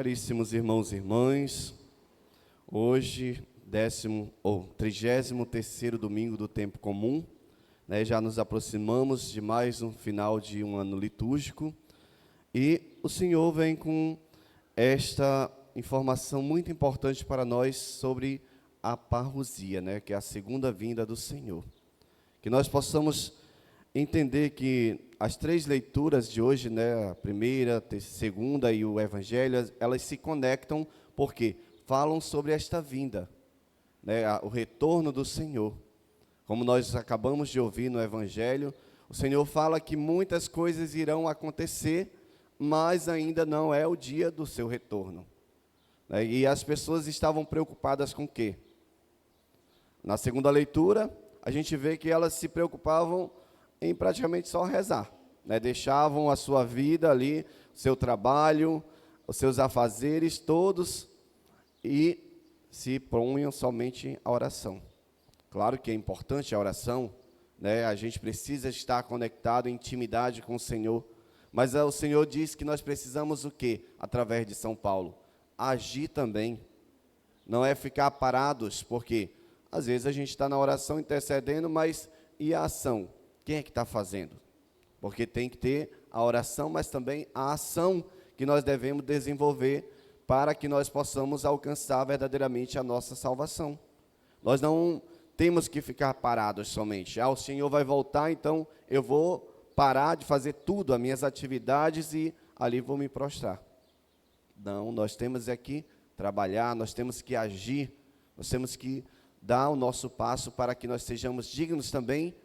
Caríssimos irmãos e irmãs, hoje, 33º domingo do tempo comum, já nos aproximamos de mais um final de um ano litúrgico e o Senhor vem com esta informação muito importante para nós sobre a parousia, que é a segunda vinda do Senhor. Que nós possamos entender que as três leituras de hoje, a primeira, a segunda e o Evangelho, elas se conectam porque falam sobre esta vinda, o retorno do Senhor. Como nós acabamos de ouvir no Evangelho, o Senhor fala que muitas coisas irão acontecer, mas ainda não é o dia do seu retorno. E as pessoas estavam preocupadas com o quê? Na segunda leitura, a gente vê que elas se preocupavam em praticamente só rezar, deixavam a sua vida ali, o seu trabalho, os seus afazeres todos e se punham somente à oração. Claro que é importante a oração, a gente precisa estar conectado em intimidade com o Senhor, mas o Senhor diz que nós precisamos o quê? Através de São Paulo, agir também, não é ficar parados, porque às vezes a gente está na oração intercedendo, mas e a ação? Quem é que está fazendo? Porque tem que ter a oração, mas também a ação que nós devemos desenvolver para que nós possamos alcançar verdadeiramente a nossa salvação. Nós não temos que ficar parados somente. O Senhor vai voltar, então eu vou parar de fazer tudo, as minhas atividades e ali vou me prostrar. Não, nós temos aqui trabalhar, nós temos que agir, nós temos que dar o nosso passo para que nós sejamos dignos também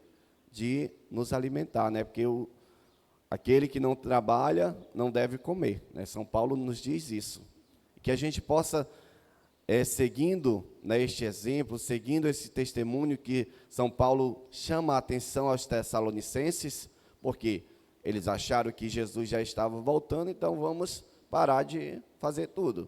de nos alimentar, porque aquele que não trabalha não deve comer, São Paulo nos diz isso. Que a gente possa, seguindo este exemplo, seguindo esse testemunho que São Paulo chama a atenção aos Tessalonicenses, porque eles acharam que Jesus já estava voltando, então vamos parar de fazer tudo.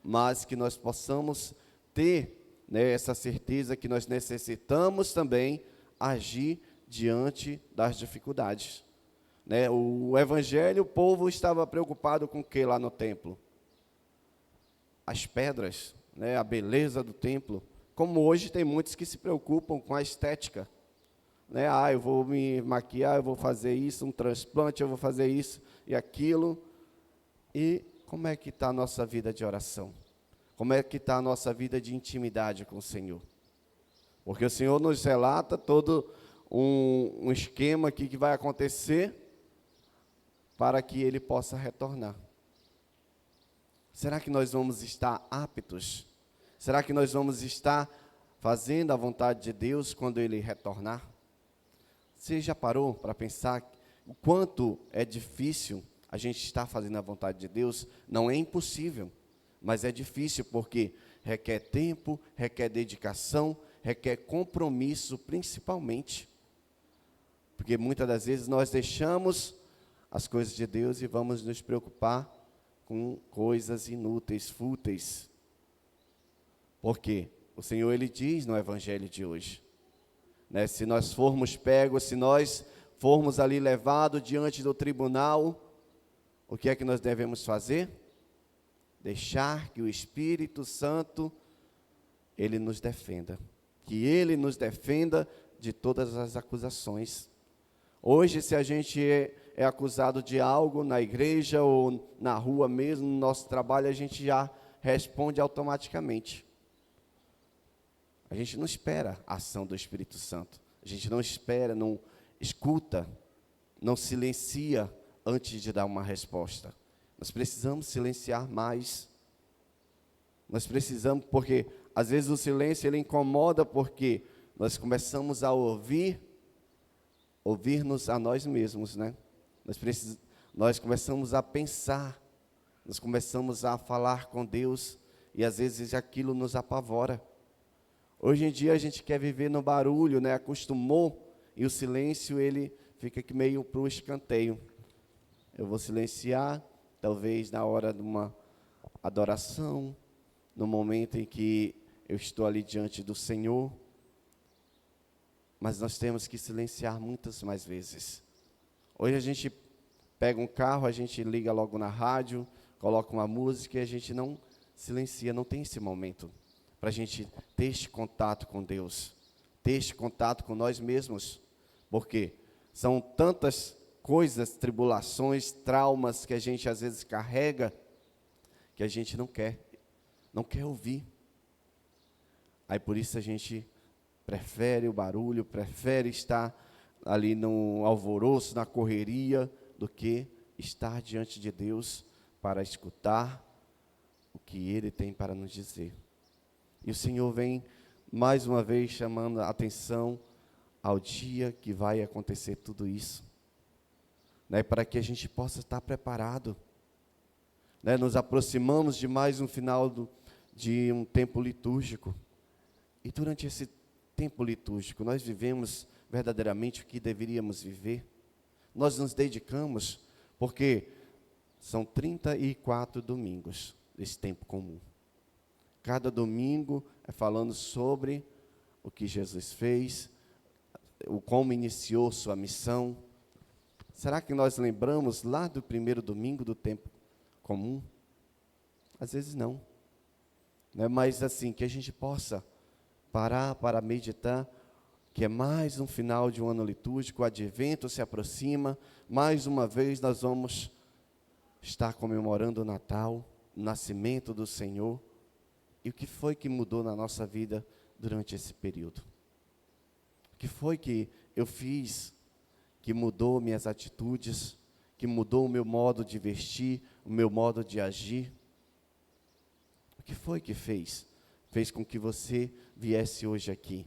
Mas que nós possamos ter essa certeza que nós necessitamos também agir diante das dificuldades. O Evangelho, o povo estava preocupado com o que lá no templo? As pedras, a beleza do templo. Como hoje tem muitos que se preocupam com a estética. Eu vou me maquiar, eu vou fazer isso, um transplante, eu vou fazer isso e aquilo. E como é que está a nossa vida de oração? Como é que está a nossa vida de intimidade com o Senhor? Porque o Senhor nos relata todo um esquema aqui que vai acontecer para que Ele possa retornar. Será que nós vamos estar aptos? Será que nós vamos estar fazendo a vontade de Deus quando Ele retornar? Você já parou para pensar o quanto é difícil a gente estar fazendo a vontade de Deus? Não é impossível, mas é difícil porque requer tempo, requer dedicação, requer compromisso principalmente. Porque muitas das vezes nós deixamos as coisas de Deus e vamos nos preocupar com coisas inúteis, fúteis. Porque o Senhor, Ele diz no Evangelho de hoje, se nós formos pegos, se nós formos ali levados diante do tribunal, o que é que nós devemos fazer? Deixar que o Espírito Santo, Ele nos defenda. Que Ele nos defenda de todas as acusações. Hoje, se a gente é acusado de algo na igreja ou na rua mesmo, no nosso trabalho, a gente já responde automaticamente. A gente não espera a ação do Espírito Santo. A gente não espera, não escuta, não silencia antes de dar uma resposta. Nós precisamos silenciar mais. Nós precisamos, porque às vezes o silêncio ele incomoda, porque nós começamos a ouvir-nos a nós mesmos, Nós começamos a pensar, nós começamos a falar com Deus, e às vezes aquilo nos apavora. Hoje em dia a gente quer viver no barulho, acostumou, e o silêncio ele fica aqui meio para o escanteio. Eu vou silenciar, talvez na hora de uma adoração, no momento em que eu estou ali diante do Senhor, mas nós temos que silenciar muitas mais vezes. Hoje a gente pega um carro, a gente liga logo na rádio, coloca uma música e a gente não silencia, não tem esse momento para a gente ter este contato com Deus, ter este contato com nós mesmos, porque são tantas coisas, tribulações, traumas que a gente às vezes carrega, que a gente não quer ouvir. Aí por isso a gente prefere o barulho, prefere estar ali no alvoroço, na correria, do que estar diante de Deus para escutar o que Ele tem para nos dizer. E o Senhor vem mais uma vez chamando a atenção ao dia que vai acontecer tudo isso, né, para que a gente possa estar preparado. Né, nos aproximamos de mais um final de um tempo litúrgico, e durante esse tempo litúrgico nós vivemos verdadeiramente o que deveríamos viver. Nós nos dedicamos, porque são 34 domingos desse tempo comum. Cada domingo é falando sobre o que Jesus fez, como iniciou sua missão. Será que nós lembramos lá do primeiro domingo do tempo comum? Às vezes não. Mas assim, que a gente possa parar para meditar, que é mais um final de um ano litúrgico, o advento se aproxima, mais uma vez nós vamos estar comemorando o Natal, o nascimento do Senhor. E o que foi que mudou na nossa vida durante esse período? O que foi que eu fiz que mudou minhas atitudes, que mudou o meu modo de vestir, o meu modo de agir? O que foi que fez? Fez com que você viesse hoje aqui.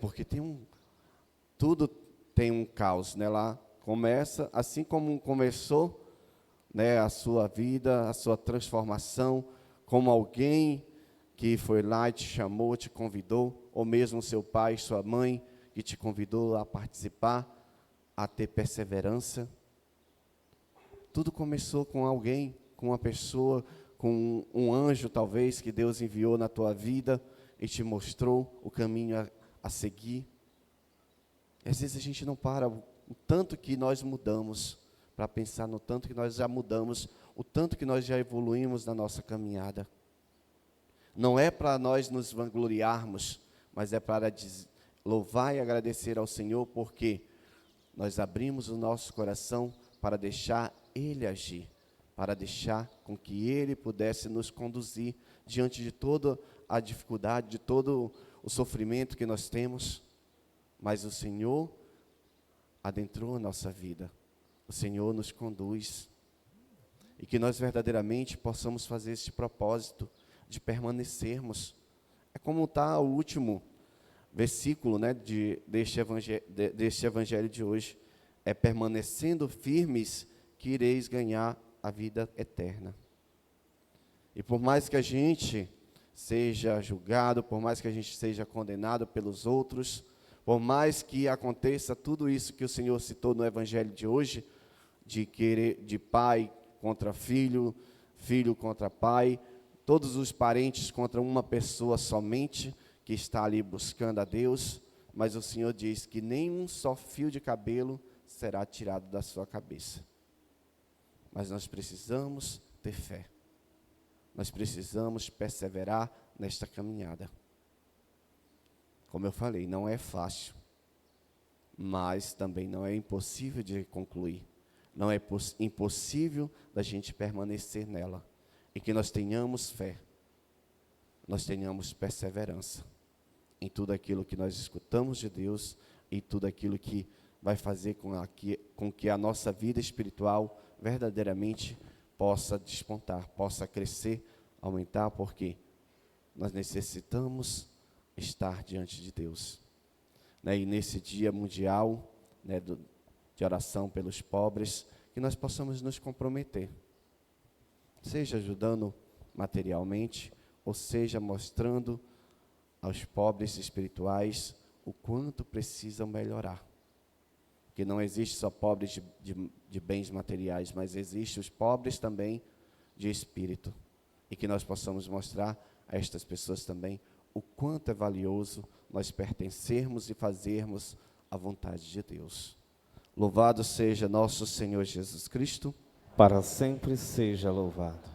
Porque tudo tem um caos, lá começa, assim como começou, a sua vida, a sua transformação, como alguém que foi lá e te chamou, te convidou, ou mesmo seu pai, sua mãe, que te convidou a participar, a ter perseverança. Tudo começou com alguém, com uma pessoa, com um anjo talvez, que Deus enviou na tua vida e te mostrou o caminho a seguir. E às vezes a gente não para o tanto que nós mudamos, para pensar no tanto que nós já mudamos, o tanto que nós já evoluímos na nossa caminhada. Não é para nós nos vangloriarmos, mas é para louvar e agradecer ao Senhor, porque nós abrimos o nosso coração para deixar Ele agir, para deixar com que Ele pudesse nos conduzir diante de toda a dificuldade, de todo o sofrimento que nós temos. Mas o Senhor adentrou a nossa vida, o Senhor nos conduz, e que nós verdadeiramente possamos fazer esse propósito de permanecermos. É como está o último versículo, deste evangelho de hoje, é permanecendo firmes que ireis ganhar a vida eterna. E por mais que a gente seja julgado, por mais que a gente seja condenado pelos outros, por mais que aconteça tudo isso que o Senhor citou no evangelho de hoje, de pai contra filho, filho contra pai, todos os parentes contra uma pessoa somente, que está ali buscando a Deus, mas o Senhor diz que nem um só fio de cabelo será tirado da sua cabeça. Mas nós precisamos ter fé, nós precisamos perseverar nesta caminhada. Como eu falei, não é fácil, mas também não é impossível de concluir, não é impossível da gente permanecer nela, e que nós tenhamos fé, nós tenhamos perseverança em tudo aquilo que nós escutamos de Deus, e tudo aquilo que vai fazer com que a nossa vida espiritual verdadeiramente possa despontar, possa crescer, aumentar, porque nós necessitamos estar diante de Deus. E nesse dia mundial, de oração pelos pobres, que nós possamos nos comprometer, seja ajudando materialmente, ou seja mostrando aos pobres espirituais o quanto precisam melhorar. Porque não existe só pobres de bens materiais, mas existe os pobres também de espírito. E que nós possamos mostrar a estas pessoas também o quanto é valioso nós pertencermos e fazermos a vontade de Deus. Louvado seja nosso Senhor Jesus Cristo. para sempre seja louvado.